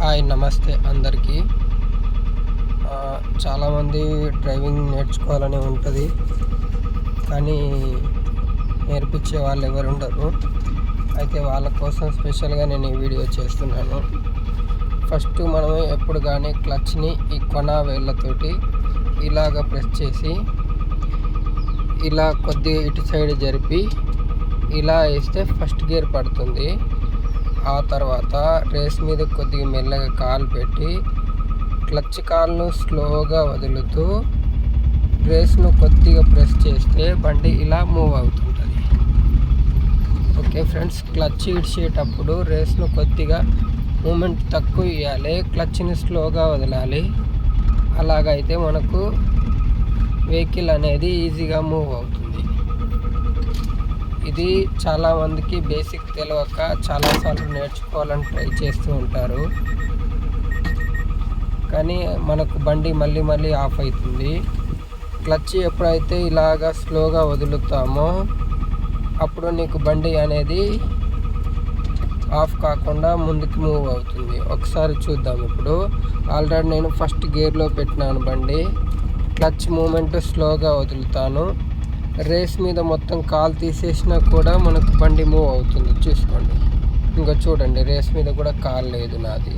Hi నమస్తే అందరికీ. చాలామంది డ్రైవింగ్ నేర్చుకోవాలని ఉంటుంది, కానీ నేర్పించే వాళ్ళు ఎవరు ఉండరు. అయితే వాళ్ళ కోసం స్పెషల్గా నేను ఈ వీడియో చేస్తున్నాను. ఫస్ట్ మనం ఎప్పుడు కానీ క్లచ్ని ఈ కొన వేళ్ళతోటి ఇలాగ ప్రెస్ చేసి ఇలా కొద్దిగా ఇటు సైడ్ జరిపి ఇలా వేస్తే ఫస్ట్ గేర్ పడుతుంది. ఆ తర్వాత రేస్ మీద కొద్దిగా మెల్లగా కాలు పెట్టి క్లచ్ కాలును స్లోగా వదులుతూ రేస్ను కొద్దిగా ప్రెస్ చేస్తే బండి ఇలా మూవ్ అవుతుంటుంది. ఓకే ఫ్రెండ్స్, క్లచ్ ఇడిచేటప్పుడు రేస్ను కొద్దిగా మూమెంట్ తక్కువ ఇవ్వాలి, క్లచ్ని స్లోగా వదలాలి. అలాగైతే మనకు వెహికల్ అనేది ఈజీగా మూవ్ అవుతుంది. ఇది చాలామందికి బేసిక్ తెలియక చాలాసార్లు నేర్చుకోవాలని ట్రై చేస్తూ ఉంటారు, కానీ మనకు బండి మళ్ళీ ఆఫ్ అవుతుంది. క్లచ్ ఎప్పుడైతే ఇలాగా స్లోగా వదులుతామో అప్పుడు నీకు బండి అనేది ఆఫ్ కాకుండా ముందుకు మూవ్ అవుతుంది. ఒకసారి చూద్దాం. ఇప్పుడు ఆల్రెడీ నేను ఫస్ట్ గేర్లో పెట్టినాను బండి. క్లచ్ మూమెంట్ స్లోగా వదులుతాను. రేస్ మీద మొత్తం కాలు తీసేసినా కూడా మనకు బండి మూవ్ అవుతుంది. చూసుకోండి, ఇంకా చూడండి, రేస్ మీద కూడా కాలు లేదు నాది.